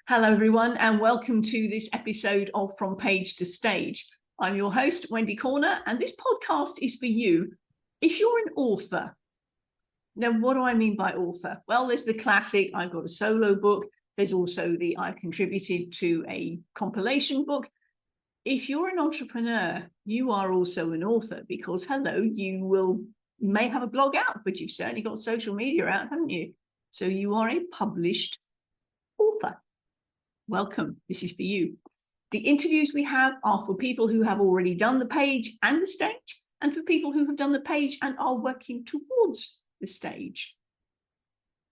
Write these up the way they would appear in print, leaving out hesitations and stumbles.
Hello, everyone, and welcome to this episode of From Page to Stage. I'm your host, Wendy Corner, and this podcast is for you if you're an author. Now, what do I mean by author? Well, there's the classic, I've got a solo book. There's also the I've contributed to a compilation book. If you're an entrepreneur, you are also an author because, hello, you may have a blog out, but you've certainly got social media out, haven't you? So you are a published author. Welcome. This is for you. The interviews we have are for people who have already done the page and the stage, and for people who have done the page and are working towards the stage.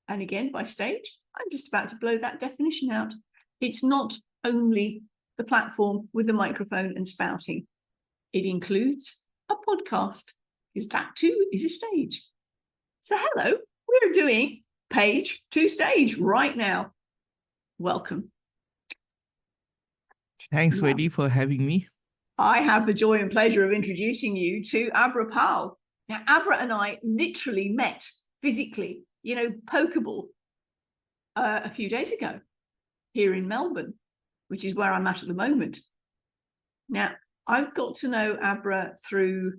And again, by stage, I'm just about to blow that definition out. It's not only the platform with the microphone and spouting. It includes a podcast, because that too is a stage. So hello, we're doing page to stage right now. Welcome. Thanks, Wendy, for having me. I have the joy and pleasure of introducing you to Abhra Pal. Now, Abhra and I literally met physically, pokeable, a few days ago here in Melbourne, which is where I'm at the moment. Now, I've got to know Abhra through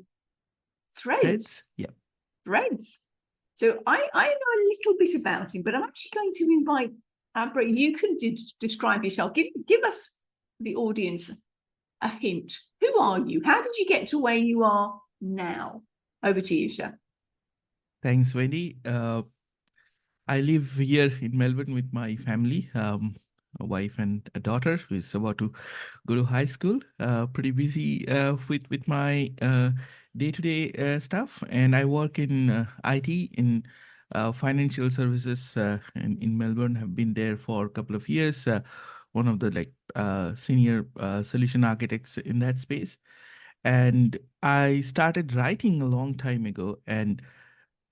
Threads. Yeah. Threads. So I know a little bit about him, but I'm actually going to invite Abhra. You can describe yourself. Give us the audience a hint. Who are you? How did you get to where you are now? Over to you, sir. Thanks, Wendy. I live here in Melbourne with my family, a wife and a daughter who is about to go to high school. Pretty busy with my day-to-day stuff, and I work in IT in financial services in Melbourne. Have been there for a couple of years. One of the senior solution architects in that space. And I started writing a long time ago. And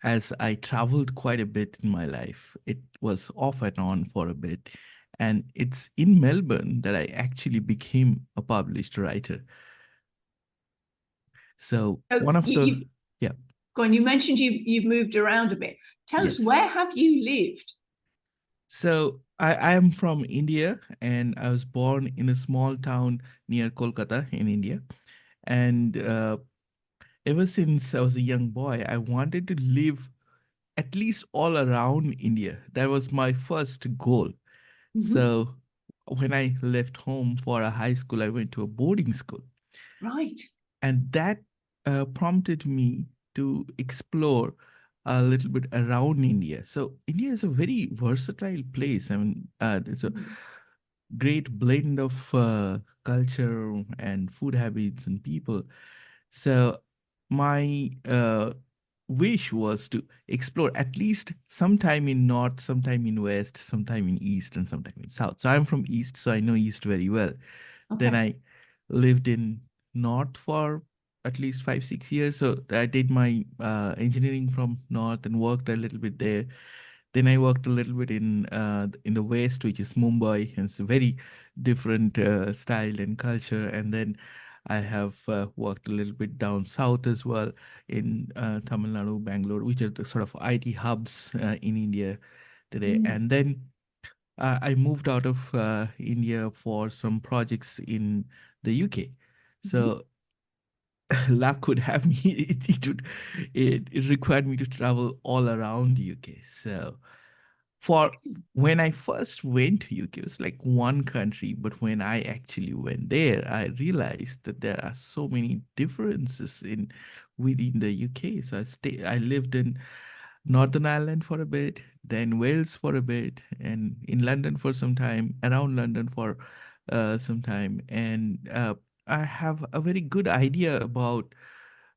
as I traveled quite a bit in my life, it was off and on for a bit. And it's in Melbourne that I actually became a published writer. So one of the, yeah. Go on, you mentioned you've moved around a bit. Tell us, where have you lived? So I am from India, and I was born in a small town near Kolkata in India. And ever since I was a young boy, I wanted to live at least all around India. That was my first goal. Mm-hmm. So when I left home for a high school, I went to a boarding school. Right. And that prompted me to explore a little bit around India. So India is a very versatile place. I mean, it's a great blend of culture and food habits and people. So my wish was to explore at least sometime in north, sometime in west, sometime in east, and sometime in south. So I'm from east, so I know east very well. Okay. Then I lived in north for at least 5-6 years. So I did my engineering from north and worked a little bit there. Then I worked a little bit in the west, which is Mumbai, and it's a very different style and culture. And then I have worked a little bit down south as well in Tamil Nadu, Bangalore, which are the sort of IT hubs in India today. And then I moved out of India for some projects in the UK. So luck would have me, it required me to travel all around the UK. So for when I first went to UK, it was like one country, but when I actually went there, I realized that there are so many differences within the UK. So I lived in Northern Ireland for a bit, then Wales for a bit, and in London for some time, around London for some time, and I have a very good idea about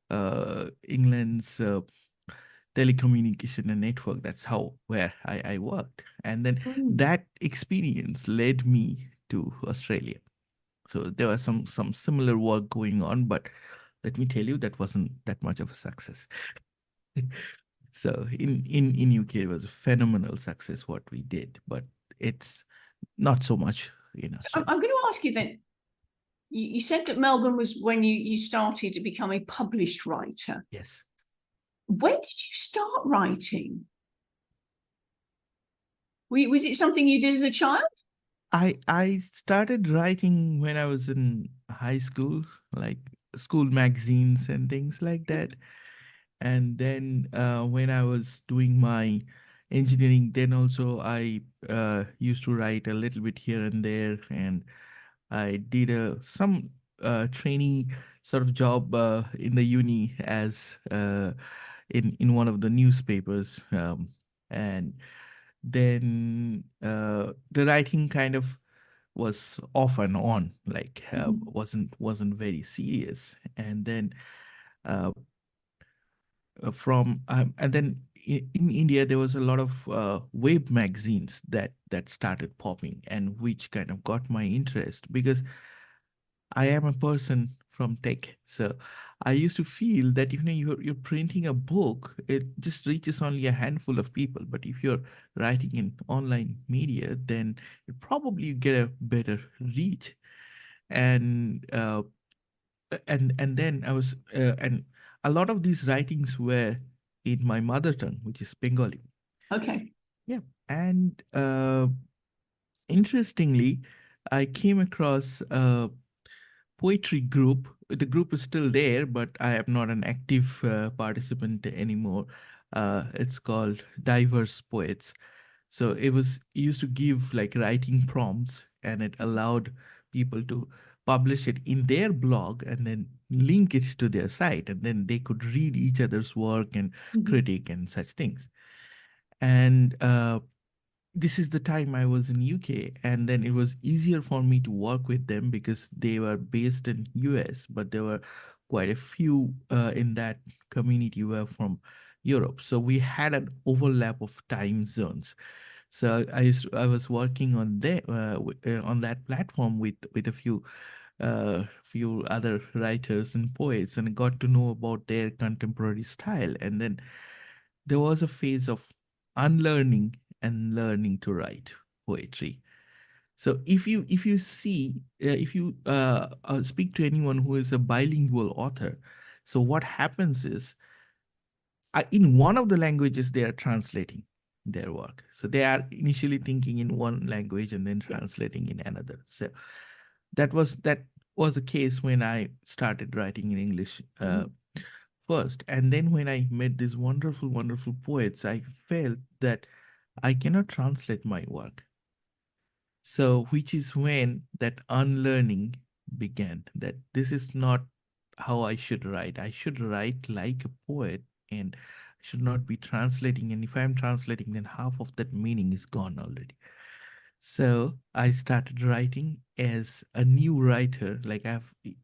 England's telecommunication and network. That's where I worked. And then that experience led me to Australia. So there was some similar work going on, but let me tell you, that wasn't that much of a success. So in UK, it was a phenomenal success what we did, but it's not so much in Australia. So I'm going to ask you then, you said that Melbourne was when you started to become a published writer. Yes. When did you start writing? Was it something you did as a child? I started writing when I was in high school, like school magazines and things like that. And then when I was doing my engineering, then also I used to write a little bit here and there, and I did some trainee sort of job in the uni as in one of the newspapers, and then the writing kind of was off and on, like wasn't very serious. And then uh, from and then in India there was a lot of web magazines that started popping, and which kind of got my interest because I am a person from tech. So I used to feel that you're printing a book, it just reaches only a handful of people. But if you're writing in online media, then you probably get a better reach. And and then I was and a lot of these writings were in my mother tongue, which is Bengali. Okay. Yeah. And interestingly, I came across poetry group. The group is still there, but I am not an active participant anymore. It's called Diverse Poets. So it used to give like writing prompts, and it allowed people to publish it in their blog and then link it to their site, and then they could read each other's work and Mhm. critique and such things. And this is the time I was in UK, and then it was easier for me to work with them because they were based in US, but there were quite a few in that community were from Europe. So we had an overlap of time zones. So I was working on on that platform with a few other writers and poets, and got to know about their contemporary style. And then there was a phase of unlearning and learning to write poetry. So if you see if you speak to anyone who is a bilingual author, so what happens is in one of the languages they are translating their work. So they are initially thinking in one language and then Yeah. translating in another. So that was the case when I started writing in English Mhm. first. And then when I met these wonderful, wonderful poets, I felt that I cannot translate my work. So, which is when that unlearning began, that this is not how I should write. I should write like a poet, and I should not be translating. And if I'm translating, then half of that meaning is gone already. So I started writing as a new writer. Like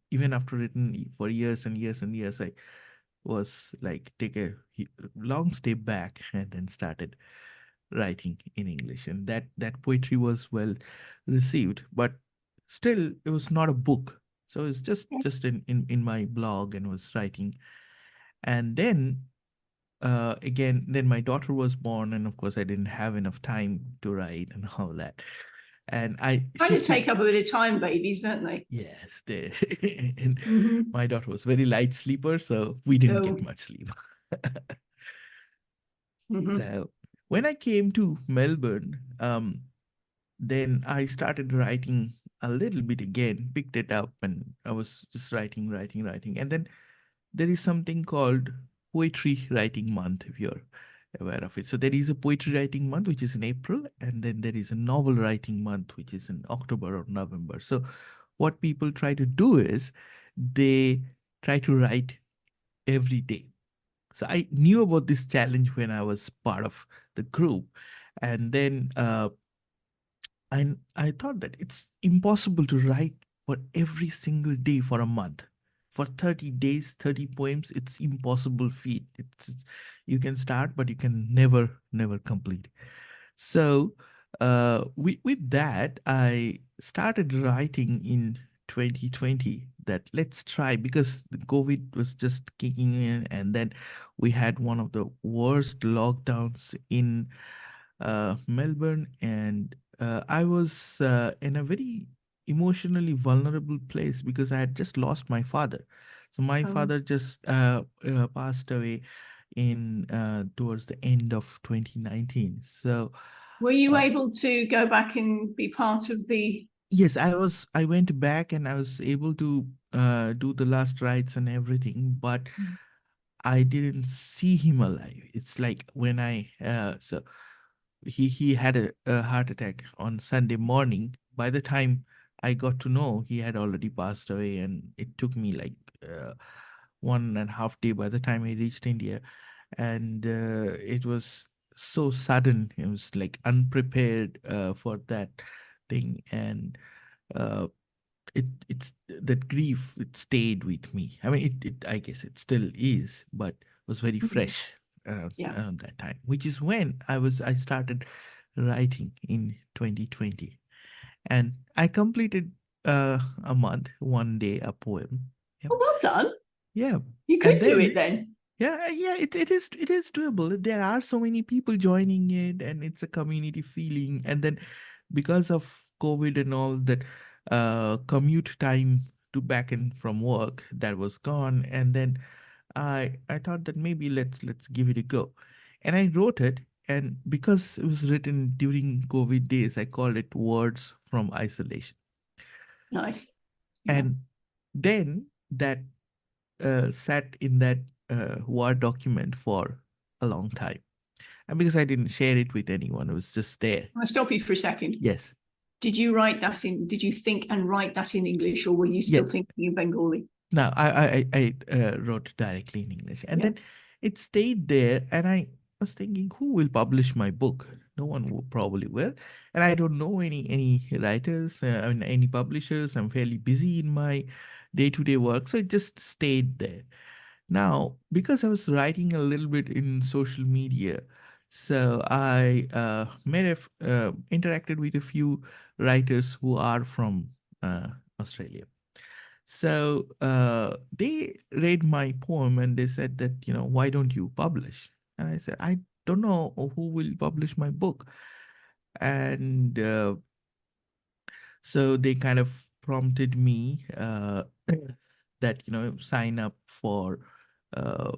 even after written for years and years and years, I was like take a long step back and then started writing in English, and that poetry was well received, but still it was not a book. So it's just in my blog, and was writing. And then again, then my daughter was born, and of course I didn't have enough time to write and all that. And I Kind of shifted. take up a bit of time, babies, don't they? Yes, they and Hmm. my daughter was very light sleeper, so we didn't get Oh. much sleep. Hmm. So when I came to Melbourne, then I started writing a little bit again, picked it up, and I was just writing, writing, writing. And then there is something called Poetry Writing Month, if you're aware of it. So there is a Poetry Writing Month, which is in April, and then there is a Novel Writing Month, which is in October or November. So what people try to do is they try to write every day. So I knew about this challenge when I was part of the group. And then and I thought that it's impossible to write for every single day for a month. For 30 days, 30 poems, it's impossible feat. You can start, but you can never complete. So with that, I started writing in 2020 that let's try, because the COVID was just kicking in, and then we had one of the worst lockdowns in Melbourne, and I was in a very emotionally vulnerable place because I had just lost my father. So my Oh. father just passed away in towards the end of 2019. So Were you Uh, able to go back and be part of the? yes, I went back and I was able to do the last rites and everything, but I didn't see him alive. It's like when he had a heart attack on Sunday morning. By the time I got to know, he had already passed away, and it took me like 1.5 day by the time I reached India, and it was so sudden. It was like unprepared for that thing, and uh, it's that grief, it stayed with me. I mean, it I guess it still is, but was very Mhm. fresh Yeah. around that time, which is when I started writing in 2020, and I completed a month, one day, a poem. Yep. Oh, well done. Yeah. You And could do it then then. yeah, it is doable. There are so many people joining it, and it's a community feeling. And then because of COVID and all that, commute time to back and from work, that was gone. And then I thought that maybe let's give it a go, and I wrote it. And because it was written during COVID days, I called it Words from Isolation. Nice. Yeah. And then that sat in that Word document for a long time. And because I didn't share it with anyone, it was just there. I'm gonna stop you for a second. Yes. Did you write that in? Did you think and write that in English, or were you Yeah. still thinking in Bengali? Now I wrote directly in English, and Yeah. then it stayed there. And I was thinking, who will publish my book? No one will, probably will. And I don't know any writers, I mean, any publishers. I'm fairly busy in my day-to-day work, so it just stayed there. Now, because I was writing a little bit in social media, so I interacted with a few writers who are from Australia. So they read my poem and they said that, why don't you publish? And I said, I don't know who will publish my book. And so they kind of prompted me that, sign up for uh,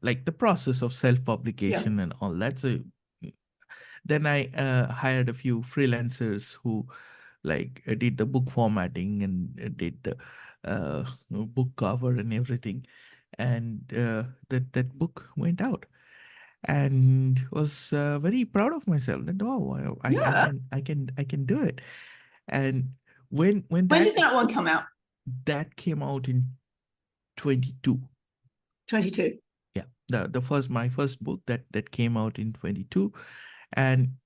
like the process of Yeah. self-publication and all that. So then I hired a few freelancers who like did the book formatting and did the book cover and everything. And that book went out, and was very proud of myself that, oh, Yeah. I can do it. And when When did that one come out? that came out in 22. 22. Yeah, the first my first book that came out in 22. And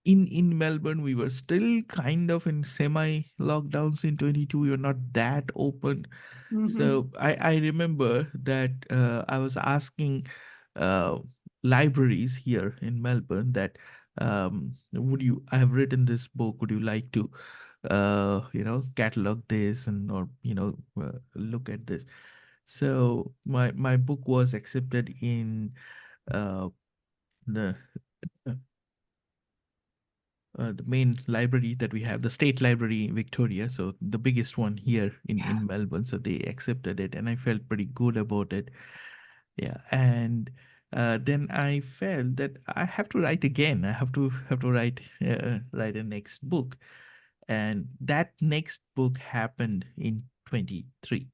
in Melbourne, we were still kind of in semi lockdowns in 22. We were not that open. Mm-hmm. So I remember that I was asking uh, libraries here in Melbourne that, would you, I have written this book, would you like to catalog this, and or look at this. So my book was accepted in uh, the the main library that we have, the State Library in Victoria, so the biggest one here Yeah. in Melbourne. So they accepted it, and I felt pretty good about it. Yeah, and then I felt that I have to write again. I have to write a next book, and that next book happened in 23.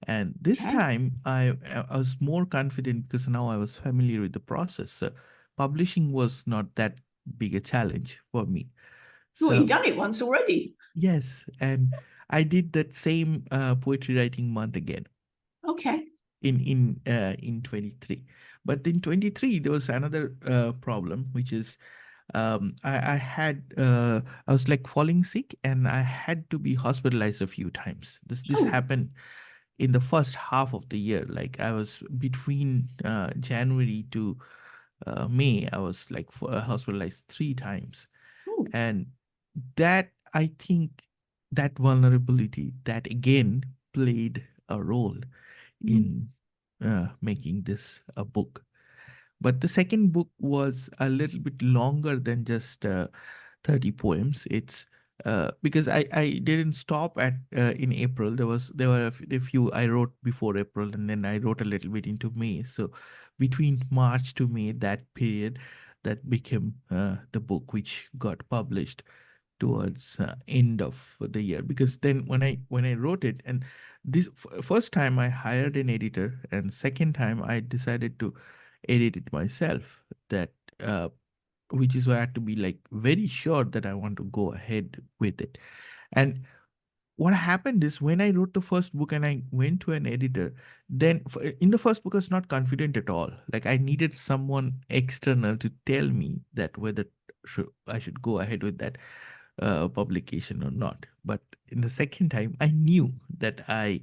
And this Okay. time I was more confident because now I was familiar with the process. So publishing was not that big a challenge for me. Well, you've So done it once already. yes, and I did that same poetry writing month again Okay. in 23. But in 23 there was another problem, which is I was like falling sick, and I had to be hospitalized a few times. This Oh. happened in the first half of the year. Like I was between January to May, I was like hospitalized 3 times. Oh. And that, I think, that vulnerability, that again played a role Mm. in making this a book. But the second book was a little bit longer than just 30 poems. It's because I didn't stop at in April. There were a few I wrote before April, and then I wrote a little bit into May. So between March to May, that period, that became the book, which got published towards end of the year. Because then when I wrote it, and this first time I hired an editor, and second time I decided to edit it myself. That uh, which is why I had to be like very sure that I want to go ahead with it. And what happened is, when I wrote the first book and I went to an editor, then in the first book I was not confident at all. Like, I needed someone external to tell me that whether I should go ahead with that publication or not. But in the second time, I knew that I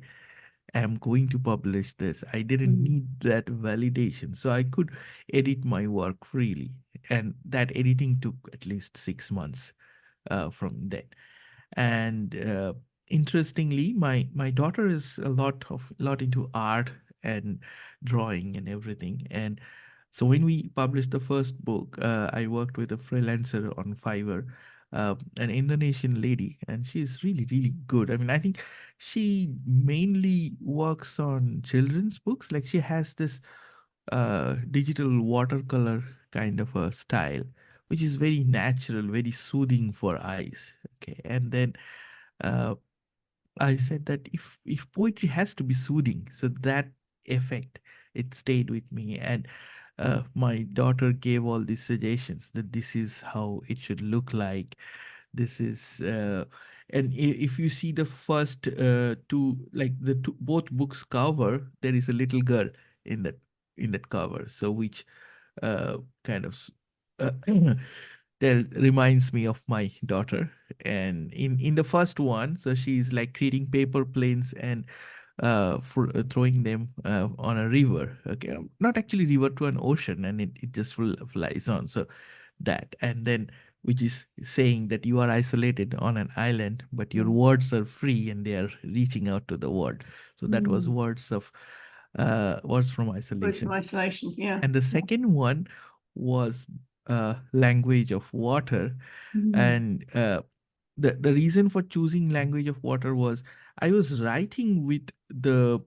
am going to publish this. I didn't need that validation. So I could edit my work freely. And that editing took at least 6 months from then. And interestingly, my daughter is a lot into art and drawing and everything. And so when we published the first book, I worked with a freelancer on Fiverr, an Indonesian lady, and she's really, really good. I mean, I think she mainly works on children's books. Like, she has this digital watercolor kind of a style, which is very natural, very soothing for eyes. Okay, and then uh, I said that if poetry has to be soothing, so that effect, it stayed with me. And my daughter gave all these suggestions that this is how it should look like. This is and if you see the first two, like the two, both books cover, there is a little girl in that cover. So which kind of uh, that reminds me of my daughter. And in the first one, so she's like creating paper planes and for throwing them on a river. Okay, not actually river, to an ocean, and it just flies on. So that, and then which is saying that you are isolated on an island, but your words are free and they are reaching out to the world. So that was words from Words from isolation. isolation, yeah. And the second one was language of water. And the reason for choosing language of water was, I was writing with the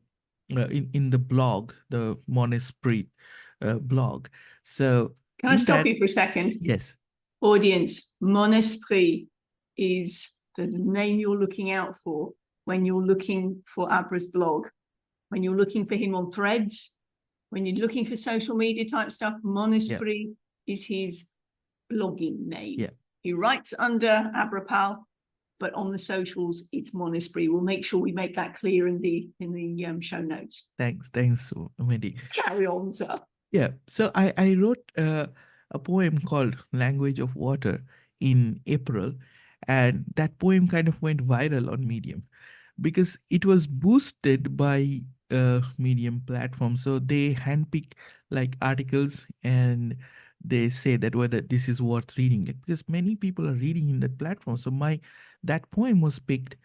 in the blog, the Monastery blog. So Can I in stop that, you for a second? yes, Audience, Monastery is the name you're looking out for when you're looking for Abhra's blog. When you're looking for him on Threads, when you're looking for social media type stuff, Monastery is his blogging name. Yeah. He writes under Abhra Pal, but on the socials, it's Monastery. We'll make sure we make that clear in the show notes. Thanks, Wendy. Carry on, sir. Yeah. So I wrote a poem called Language of Water in April, and that poem kind of went viral on Medium because it was boosted by Medium platform. So they handpick like articles, and they say that whether this is worth reading, like, because many people are reading in that platform. So that poem was picked,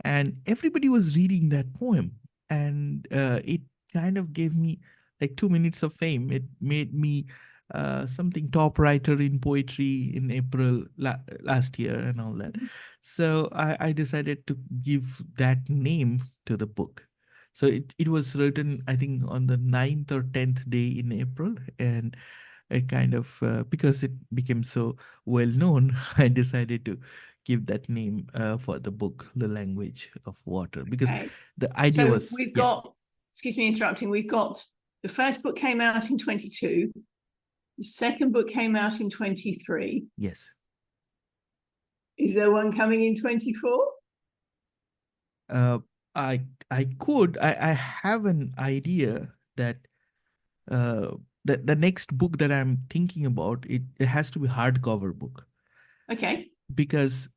and everybody was reading that poem, and it kind of gave me like 2 minutes of fame. It made me something top writer in poetry in April last year and all that. So I decided to give that name to the book. So it was written, I think, on the 9th or 10th day in April. And it kind of, because it became so well known, I decided to give that name for the book, The Language of Water, because the idea so was, we've got, excuse me interrupting, we've got the first book came out in 22. The second book came out in 23. Yes. Is there one coming in 24? I have an idea that the next book that I'm thinking about, it has to be hardcover book. Okay. Because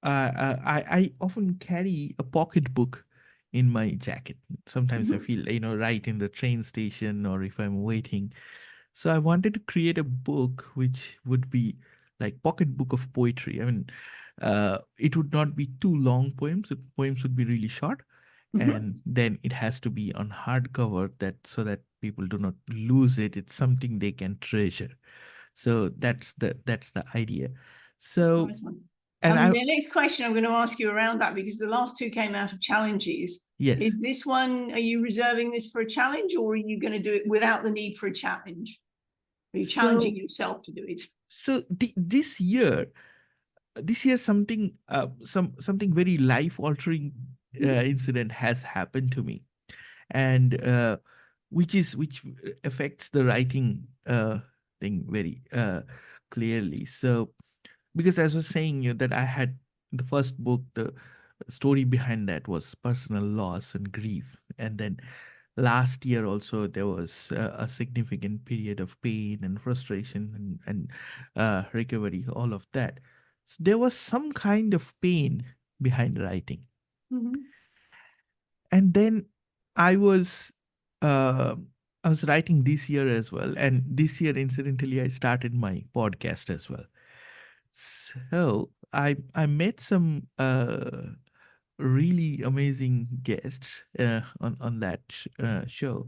I often carry a pocket book in my jacket. Sometimes I feel, right in the train station or if I'm waiting. So I wanted to create a book which would be like pocket book of poetry. I mean, it would not be too long poems. Poems would be really short. And then it has to be on hardcover, so that people do not lose it. It's something they can treasure. So that's the idea. So, nice one. and the next question I'm going to ask you around that, because the last two came out of challenges. Yes. Is this one, are you reserving this for a challenge, or are you going to do it without the need for a challenge? Are you challenging yourself to do it? So this year something very life altering incident has happened to me, and which affects the writing thing very clearly. So because as I was saying you that I had the first book, the story behind that was personal loss and grief, and then last year also there was a significant period of pain and frustration and recovery, all of that. So there was some kind of pain behind writing. Mhm. And then I was uh, I was writing this year as well, and this year incidentally I started my podcast as well. So I met some really amazing guests on that show,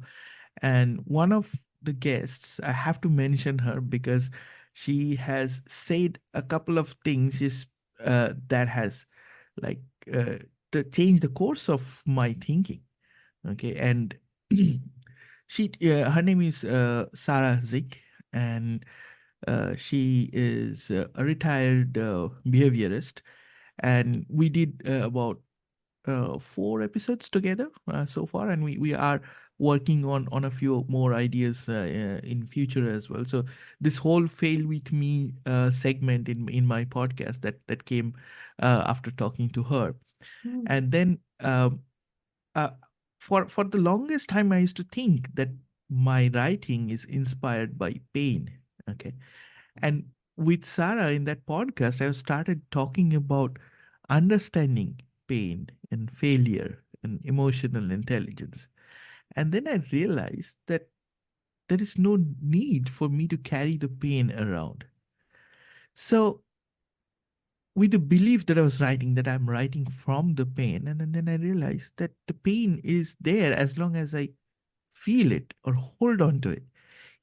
and one of the guests, I have to mention her because she has said a couple of things is that has like uh, to change the course of my thinking. Okay, and her name is Sarah Zick, and she is a retired behaviorist, and we did about 4 episodes together so far, and we are working on a few more ideas in future as well. So this whole fail with me segment in my podcast that came after talking to her. Mm. And then uh, for the longest time I used to think that my writing is inspired by pain. Okay, and with Sarah in that podcast, I started talking about understanding pain and failure and emotional intelligence. And then I realized that there is no need for me to carry the pain around. So, with the belief that I was writing, that I'm writing from the pain, and then I realized that the pain is there as long as I feel it or hold on to it.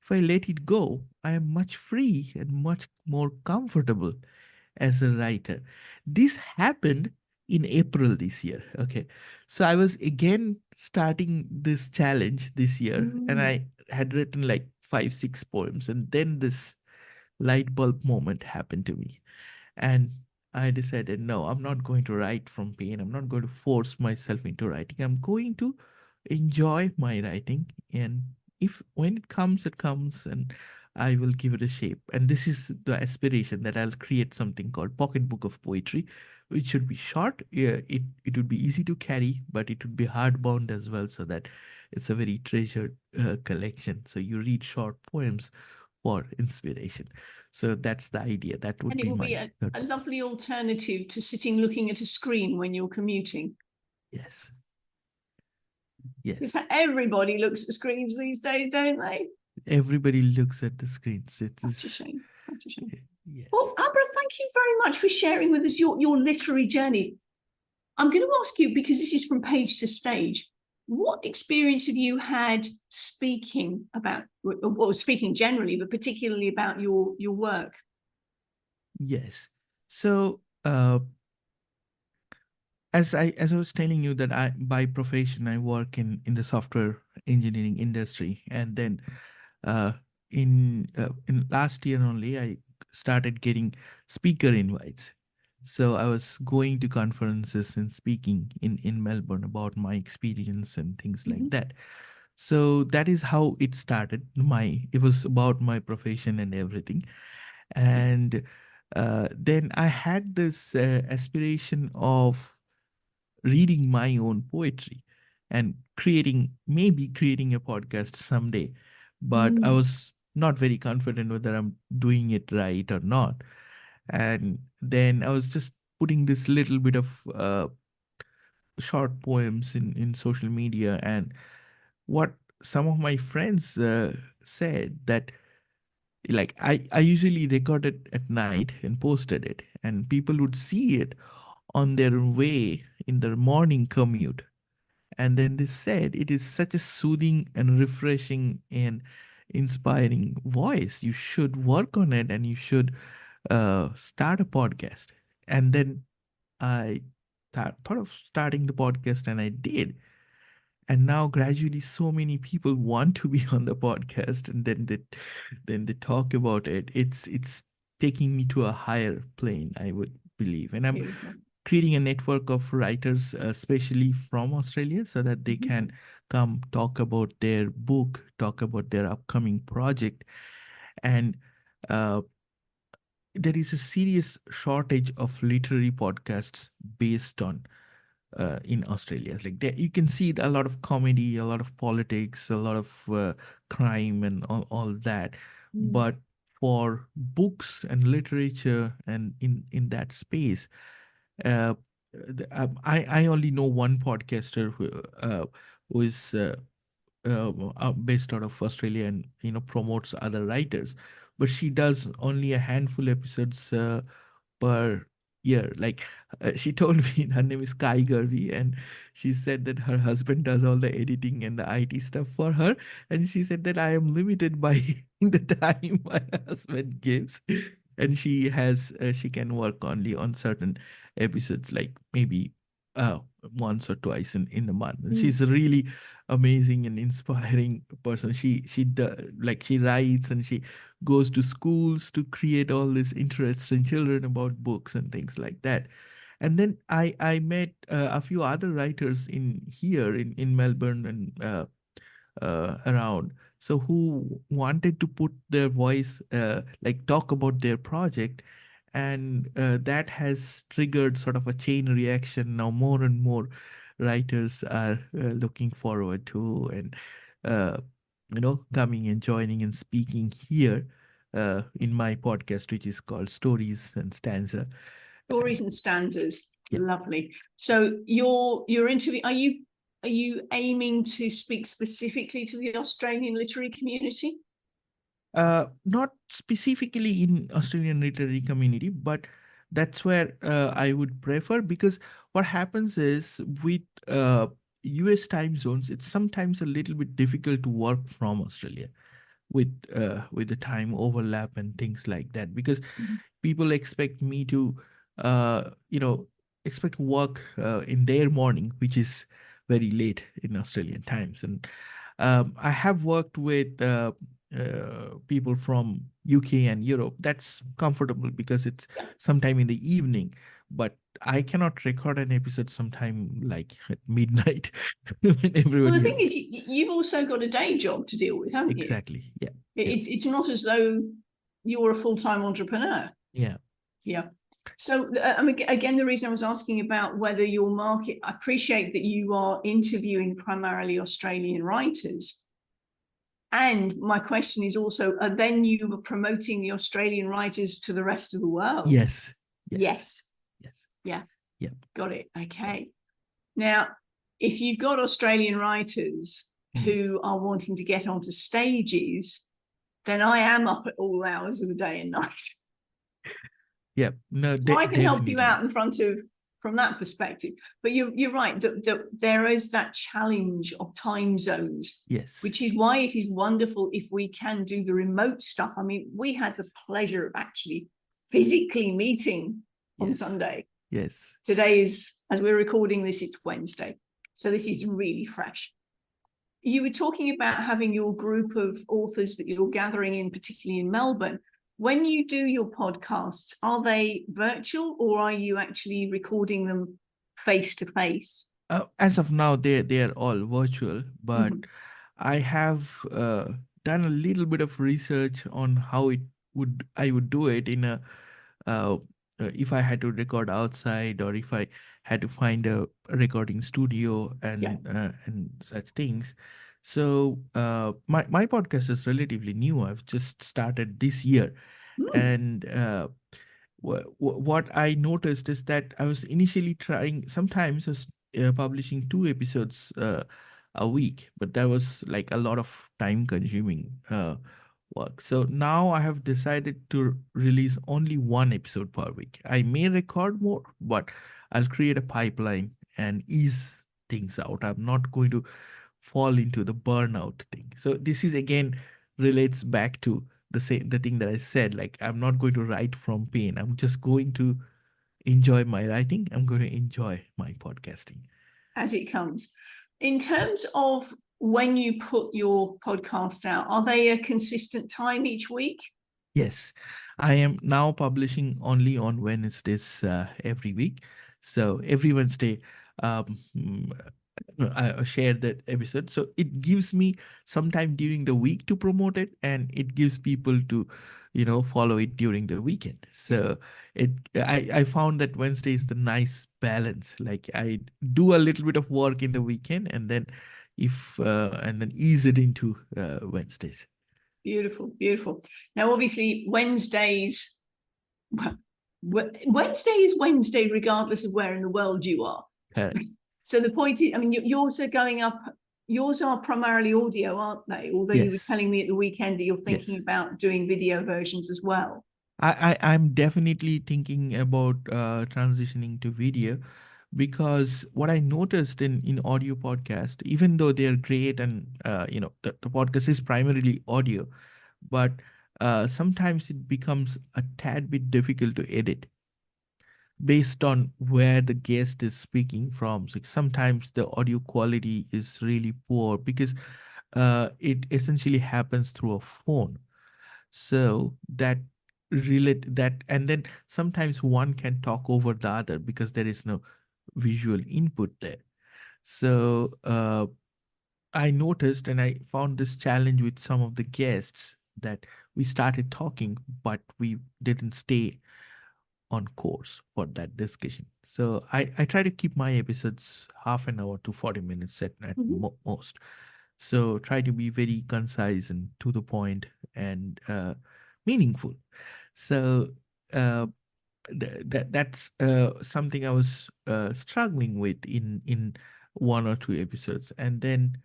If I let it go, I am much free and much more comfortable as a writer. This happened in April this year. Okay. So I was again starting this challenge this year, and Mm. I had written like 5, 6 poems. And then this light bulb moment happened to me. And I decided, no, I'm not going to write from pain. I'm not going to force myself into writing. I'm going to enjoy my writing. And if when it comes, it comes, and I will give it a shape. And this is the aspiration that I'll create something called Pocket Book of Poetry, which should be short. Yeah, it would be easy to carry, but it would be hardbound as well, so that it's a very treasured collection. So you read short poems for inspiration. So that's the idea. That would And it be will be my a lovely alternative to sitting looking at a screen when you're commuting. yes, Because yes. everybody looks at screens these days, don't they? Everybody looks at the screens. It Such a is shame. Such a shame. Well, yes, Abra, thank you very much for sharing with us your literary journey. I'm going to ask you, because this is from page to stage, what experience have you had speaking about, or speaking generally, but particularly about your work? yes. So as I was telling you that I by profession I work in the software engineering industry, and then uh, in last year only I started getting speaker invites. So I was going to conferences and speaking in Melbourne about my experience and things like Mm-hmm. that. So that is how it started. It was about my profession and everything. And then I had this aspiration of reading my own poetry and maybe creating a podcast someday. But I Mm. was not very confident whether I'm doing it right or not. And then I was just putting this little bit of short poems in social media. And what some of my friends said that, like, I usually record it at night and posted it, and people would see it on their way in their morning commute. And then they said it is such a soothing and refreshing and inspiring voice. You should work on it, and you should start a podcast. And then I thought of starting the podcast, and I did. And now gradually so many people want to be on the podcast, and then they talk about it. It's taking me to a higher plane, I would believe. And I'm Beautiful. creating a network of writers, especially from Australia, so that they can come talk about their book, talk about their upcoming project. And uh, there is a serious shortage of literary podcasts based on in Australia. It's like there, you can see a lot of comedy, a lot of politics, a lot of crime, and all that. Mm. But for books and literature, and in that space, uh, I only know one podcaster who is based out of Australia, and promotes other writers, but she does only a handful episodes per year. Like she told me her name is Kai Garvey, and she said that her husband does all the editing and the IT stuff for her, and she said that I am limited by the time my husband gives, and she can work only on certain episodes, like maybe uh once or twice in a month. And Mm. she's a really amazing and inspiring person. She writes, and she goes to schools to create all this interest in children about books and things like that. And then I met a few other writers in here in Melbourne and around, so who wanted to put their voice, like talk about their project. And that has triggered sort of a chain reaction. Now more and more writers are looking forward to, and uh, coming and joining and speaking here in my podcast, which is called Stories and Stanza. Stories and stanzas. Yeah. Lovely. So your interview, are you aiming to speak specifically to the Australian literary community? Not specifically in Australian literary community, but that's where I would prefer, because what happens is with US time zones, it's sometimes a little bit difficult to work from Australia with the time overlap and things like that, because people expect me to uh you know expect work in their morning, which is very late in Australian times. And I have worked with people from UK and Europe. That's comfortable because it's Yeah. sometime in the evening, but I cannot record an episode sometime like at midnight when Well, everybody the is. thing is, you've also got a day job to deal with, haven't you? Exactly. Yeah. It's not as though you're a full-time entrepreneur. Yeah. Yeah. So again, the reason I was asking about whether your market, I appreciate that you are interviewing primarily Australian writers. And my question is also, then you were promoting the Australian writers to the rest of the world? Yes. Yes. Yes. Yeah. Yeah. Got it. Okay. Now, if you've got Australian writers who are wanting to get onto stages, then I am up at all hours of the day and night. Yeah. No, So I can help you definitely. out in front of from that perspective. But you're right that there is that challenge of time zones. Yes. Which is why it is wonderful if we can do the remote stuff. I mean, we had the pleasure of actually physically meeting on Sunday. Yes. Today is, as we're recording this, it's Wednesday. So this is really fresh. You were talking about having your group of authors that you're gathering in, particularly in Melbourne. When you do your podcasts, are they virtual or are you actually recording them face to face? As of now, they are all virtual, but I have done a little bit of research on how I would do it in a if I had to record outside, or if I had to find a recording studio and such things. So my podcast is relatively new. I've just started this year, and what I noticed is that I was initially trying, sometimes I was publishing 2 episodes a week, but that was like a lot of time consuming work. So now I have decided to release only 1 episode per week. I may record more, but I'll create a pipeline and ease things out. I'm not going to fall into the burnout thing. So this is again relates back to the thing that I said, like I'm not going to write from pain. I'm just going to enjoy my writing. I'm going to enjoy my podcasting. As it comes. In terms of when you put your podcasts out, are they a consistent time each week? Yes, I am now publishing only on Wednesdays every week. So every Wednesday, um, mm, I share that episode. So it gives me some time during the week to promote it, and it gives people to, follow it during the weekend. So I found that Wednesday is the nice balance. Like I do a little bit of work in the weekend, and then and then ease it into Wednesdays. Beautiful, beautiful. Now, obviously, Wednesdays, Wednesday is Wednesday, regardless of where in the world you are. Correct. So the point is, I mean, yours are going up. Yours are primarily audio, aren't they? Although you were Yes. telling me at the weekend that you're thinking Yes. about doing video versions as well. I'm definitely thinking about transitioning to video, because what I noticed in audio podcast, even though they're great, and the podcast is primarily audio, but sometimes it becomes a tad bit difficult to edit based on where the guest is speaking from. So sometimes the audio quality is really poor because it essentially happens through a phone. So that relate that, and then sometimes one can talk over the other because there is no visual input there. So I noticed and I found this challenge with some of the guests, that we started talking but we didn't stay on course for that discussion. So I try to keep my episodes half an hour to 40 minutes at most. So try to be very concise and to the point and meaningful. So uh, that's something I was struggling with in one or two episodes, and then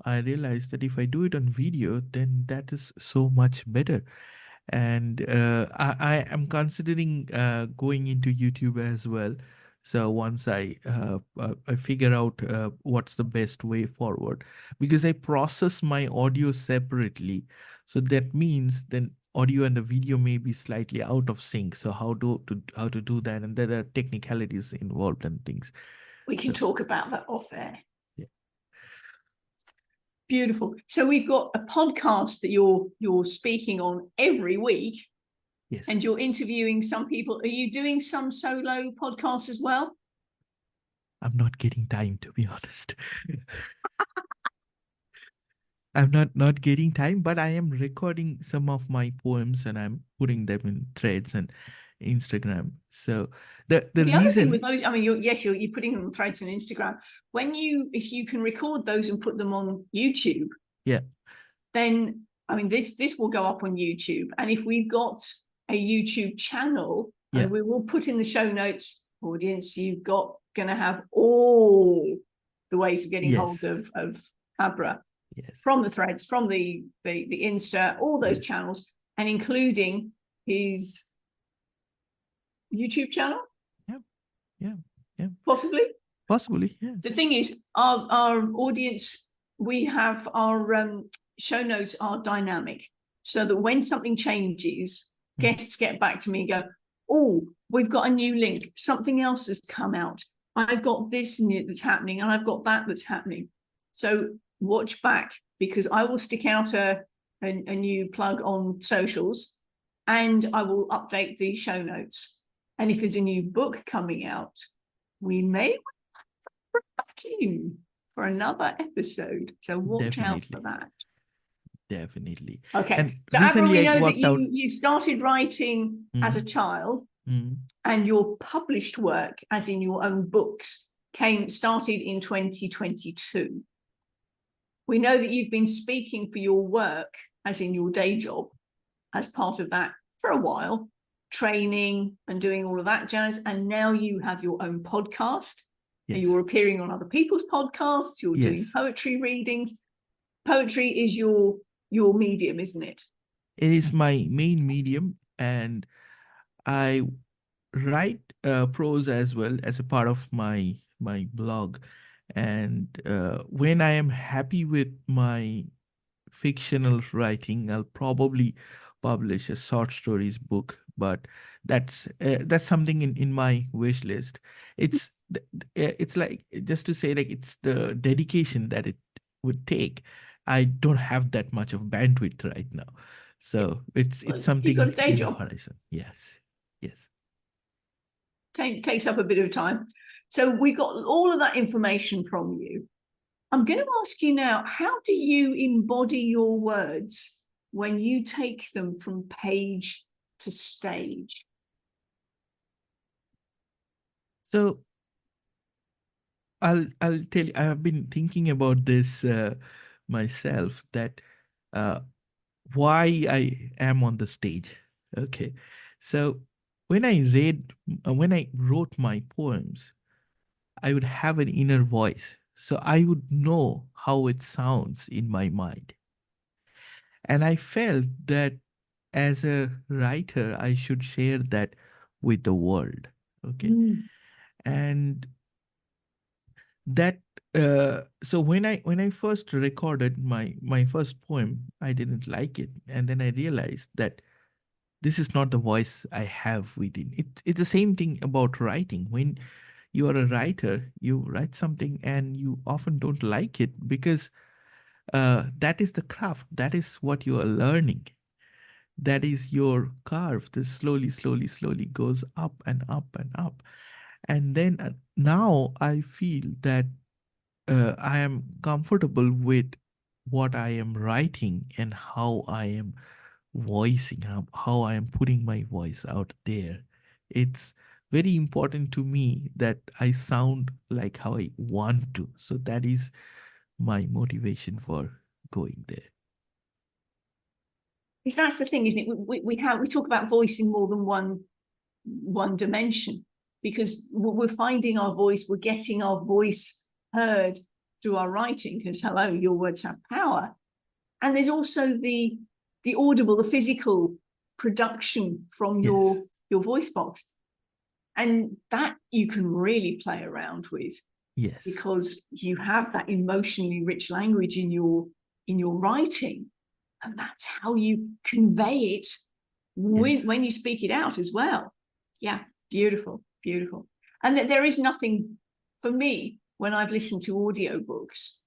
I realized that if I do it on video, then that is so much better. And I am considering going into YouTube as well. So once I figure out what's the best way forward, because I process my audio separately, so that means then audio and the video may be slightly out of sync. So how to do that, and there are technicalities involved and things. We can So talk about that off air. yeah. Beautiful. So we've got a podcast that you're speaking on every week. Yes. And you're interviewing some people. Are you doing some solo podcasts as well? I'm not getting time, to be honest. I'm not getting time, but I am recording some of my poems and I'm putting them in threads and Instagram. So the other thing with reason, those, I mean, you're putting them on threads and Instagram. If you can record those and put them on YouTube, yeah, then I mean this will go up on YouTube. And if we've got a YouTube channel, yeah, and we will put in the show notes, audience, you've got going to have all the ways of getting hold yes, of Abhra. yes, From the threads, from the insert, all those yes, channels, and including his YouTube channel, yeah, yeah, yeah, possibly. possibly, yeah. The thing is, our audience, we have our show notes are dynamic, so that when something changes, guests get back to me and go, "Oh, we've got a new link. Something else has come out. I've got this new that's happening, and I've got that that's happening." So watch back, because I will stick out a new plug on socials, and I will update the show notes. And if there's a new book coming out, we may bring back in for another episode. So watch out for that. Definitely. Okay. And So Abhra, recently we I know that worked out. you started writing as a child, and your published work, as in your own books, started in 2022. We know that you've been speaking for your work, as in your day job, as part of that for a while, training and doing all of that jazz. And now you have your own podcast, and you're appearing on other people's podcasts. You're doing poetry readings. Poetry is your medium, isn't it? It is my main medium, and I write prose as well as a part of my blog. And when I am happy with my fictional writing, I'll probably publish a short stories book. But that's something in my wish list. It's like, just to say, like, it's the dedication that it would take. I don't have that much of bandwidth right now. So it's Well, you've got a something day in the job. horizon. Yes. Yes. Takes up a bit of time. So we got all of that information from you. I'm going to ask you now, how do you embody your words when you take them from page to stage? So I'll tell you, I have been thinking about this myself, that uh, why I am on the stage. Okay. So when when I wrote my poems, I would have an inner voice. So I would know how it sounds in my mind. And I felt that as a writer, I should share that with the world. Okay. Mm. And that so when I first recorded my first poem, I didn't like it. And then I realized that this is not the voice I have within. It's the same thing about writing. When you are a writer, you write something and you often don't like it because that is the craft. That is what you are learning. That is your carve. That slowly goes up and up and up. And then now I feel that I am comfortable with what I am writing and how I am voicing, how I am putting my voice out there. It's very important to me that I sound like how I want to. So that is my motivation for going there. Because that's the thing, isn't it? We talk about voice in more than one dimension, because we're finding our voice, we're getting our voice heard through our writing, because hello, your words have power. And there's also the audible, the physical production from Yes. your voice box. And that you can really play around with, Yes. because you have that emotionally rich language in your writing, and that's how you convey it when you speak it out as well. Yeah, beautiful. And there is nothing, for me, when I've listened to audiobooks,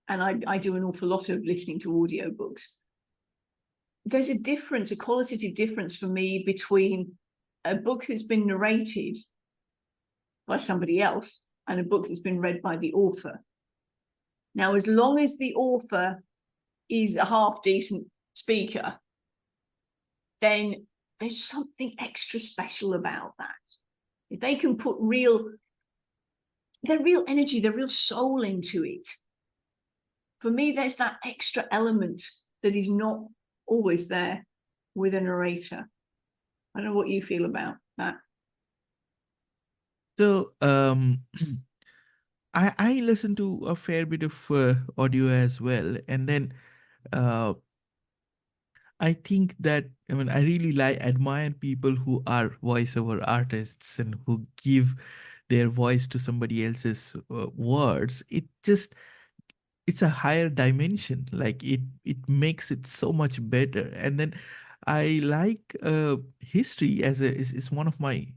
and I do an awful lot of listening to audiobooks, there's a qualitative difference for me between a book that's been narrated by somebody else and a book that's been read by the author. Now, as long as the author is a half decent speaker, then there's something extra special about that. If they can put their real energy, their real soul into it, for me, there's that extra element that is not always there with a narrator. I don't know what you feel about that. So I listen to a fair bit of audio as well, and then uh, I think that, I mean, I really admire people who are voiceover artists and who give their voice to somebody else's words. It's a higher dimension. Like it makes it so much better. And then I like history as is one of my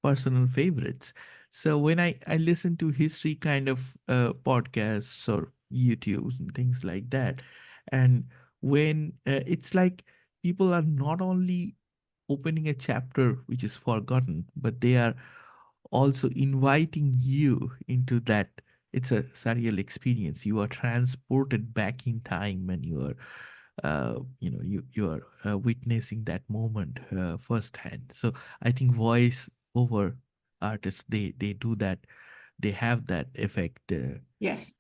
personal favorites. So when I listen to history kind of podcasts or YouTubes and things like that, and when it's like people are not only opening a chapter which is forgotten, but they are also inviting you into that. It's a surreal experience. You are transported back in time, and you are you are witnessing that moment firsthand. So I think voice over artists, they do that. They have that effect. Yes.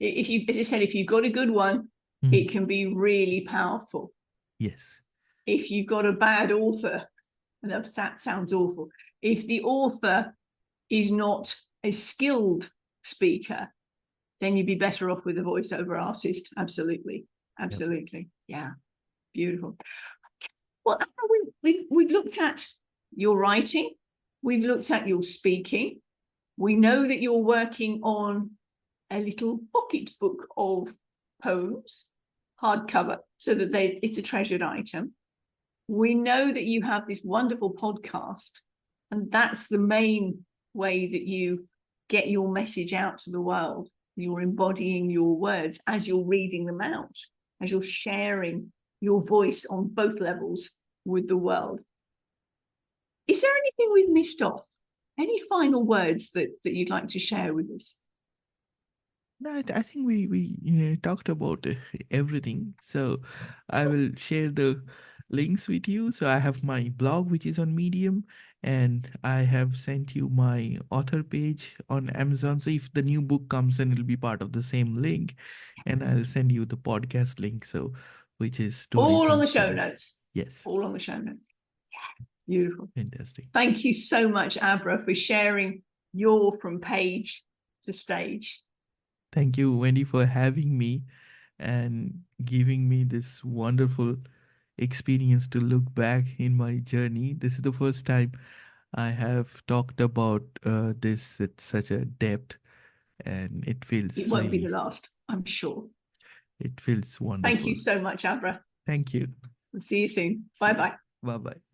If you, as I said, if you've got a good one, it can be really powerful. Yes. If you've got a bad author, and that sounds awful, if the author is not a skilled speaker, then you'd be better off with a voiceover artist. Absolutely. Yep. Yeah, beautiful. Well, we've looked at your writing, we've looked at your speaking. We know that you're working on a little pocket book of poems, hardcover, so that it's a treasured item. We know that you have this wonderful podcast, and that's the main way that you get your message out to the world. You're embodying your words as you're reading them out, as you're sharing your voice on both levels with the world. Is there anything we've missed off? Any final words that you'd like to share with us? No, I think we talked about everything. So I will share the links with you. So I have my blog, which is on Medium, and I have sent you my author page on Amazon. So if the new book comes in, it'll be part of the same link, and I'll send you the podcast link. So which is stories All on and the show stories. notes. Yes. All on the show notes. Yeah, beautiful. Fantastic. Thank you so much, Abhra, for sharing your From Page to Stage. Thank you, Wendy, for having me and giving me this wonderful experience to look back in my journey. This is the first time I have talked about this at such a depth, and it It feels won't be the really, last, I'm sure. it feels Thank you wonderful. so much, Abhra. Thank you. We'll see you soon. See you. Bye-bye. Bye bye.